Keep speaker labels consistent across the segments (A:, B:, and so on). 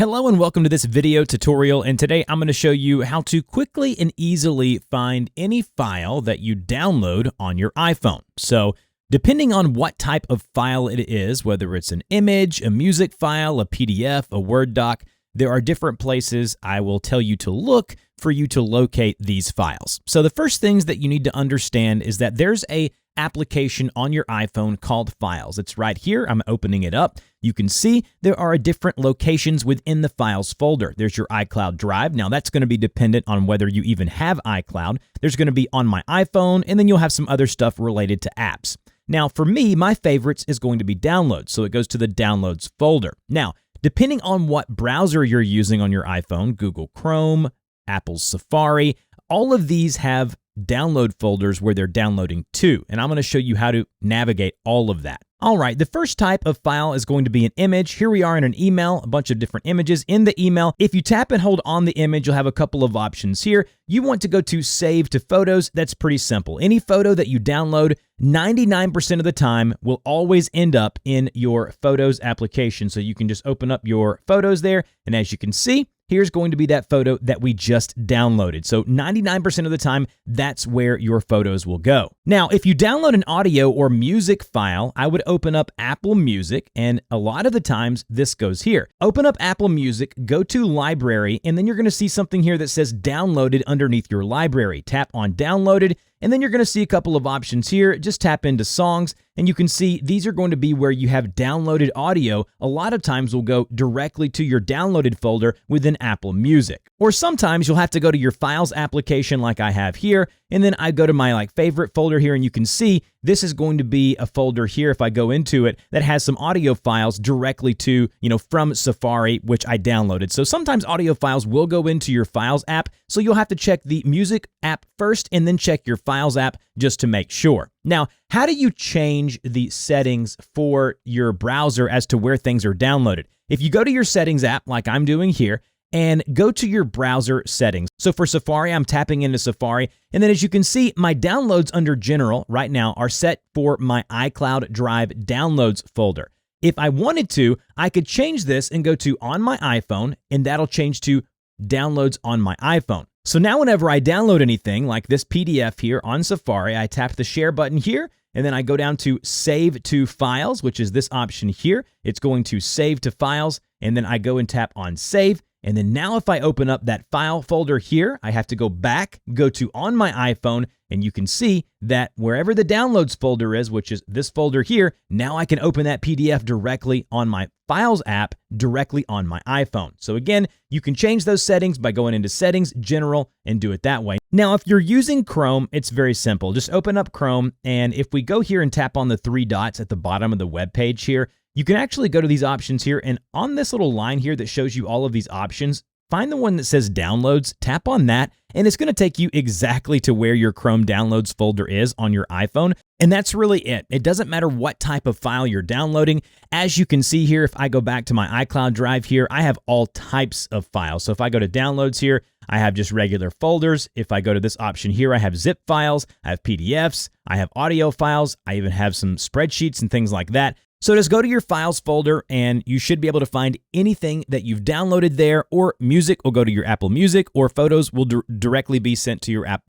A: Hello and welcome to this video tutorial, and today I'm going to show you how to quickly and easily find any file that you download on your iPhone. So depending on what type of file it is, whether it's an image, a music file, a PDF, a Word doc, there are different places I will tell you to look for you to locate these files. So the first things that you need to understand is that there's a application on your iPhone called Files. It's right here. I'm opening it up. You can see there are different locations within the Files folder. There's your iCloud Drive. Now that's going to be dependent on whether you even have iCloud. There's going to be on my iPhone, and then you'll have some other stuff related to apps. Now for me, my favorites is going to be Downloads, so it goes to the Downloads folder. Now, depending on what browser you're using on your iPhone, Google Chrome, Apple's Safari, all of these have download folders where they're downloading to, and I'm going to show you how to navigate all of that. All right, the first type of file is going to be an image. Here we are in an email, a bunch of different images in the email. If you tap and hold on the image, you'll have a couple of options here. You want to go to Save to Photos. That's pretty simple. Any photo that you download, 99% of the time will always end up in your Photos application. So you can just open up your photos there, and as you can see, here's going to be that photo that we just downloaded. So 99% of the time, that's where your photos will go. Now, if you download an audio or music file, I would open up Apple Music, and a lot of the times this goes here. Open up Apple Music, go to Library, and then you're going to see something here that says Downloaded underneath your library. Tap on Downloaded, and then you're going to see a couple of options here. Just tap into Songs, and you can see these are going to be where you have downloaded audio. A lot of times will go directly to your downloaded folder within Apple Music. Or sometimes you'll have to go to your Files application like I have here, and then I go to my favorite folder here, and you can see this is going to be a folder here if I go into it that has some audio files directly to, from Safari, which I downloaded. So sometimes audio files will go into your Files app, so you'll have to check the Music app first and then check your Files app just to make sure. Now, how do you change the settings for your browser as to where things are downloaded? If you go to your Settings app, like I'm doing here, and go to your browser settings. So for Safari, I'm tapping into Safari, and then as you can see, my downloads under General right now are set for my iCloud Drive Downloads folder. If I wanted to, I could change this and go to On My iPhone, and that'll change to Downloads on my iPhone. So now whenever I download anything like this PDF here on Safari, I tap the share button here, and then I go down to Save to Files, which is this option here. It's going to save to files, and then I go and tap on Save. And then now if I open up that file folder here, I have to go back, go to On My iPhone, and you can see that wherever the Downloads folder is, which is this folder here, now I can open that PDF directly on my Files app, directly on my iPhone. So again, you can change those settings by going into Settings, General, and do it that way. Now, if you're using Chrome, it's very simple. Just open up Chrome, and if we go here and tap on the three dots at the bottom of the web page here, you can actually go to these options here, and on this little line here that shows you all of these options, find the one that says Downloads, tap on that, and it's going to take you exactly to where your Chrome Downloads folder is on your iPhone. And that's really it. It doesn't matter what type of file you're downloading. As you can see here, if I go back to my iCloud Drive here, I have all types of files. So if I go to Downloads here, I have just regular folders. If I go to this option here, I have zip files, I have PDFs, I have audio files, I even have some spreadsheets and things like that. So just go to your Files folder, and you should be able to find anything that you've downloaded there, or music will go to your Apple Music, or photos will directly be sent to your app,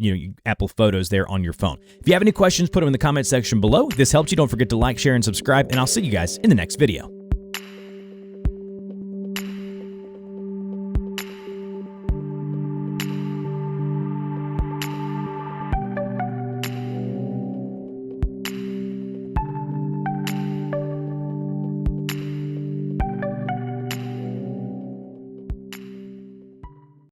A: Apple Photos there on your phone. If you have any questions, put them in the comment section below. If this helped you, don't forget to like, share, and subscribe, and I'll see you guys in the next video.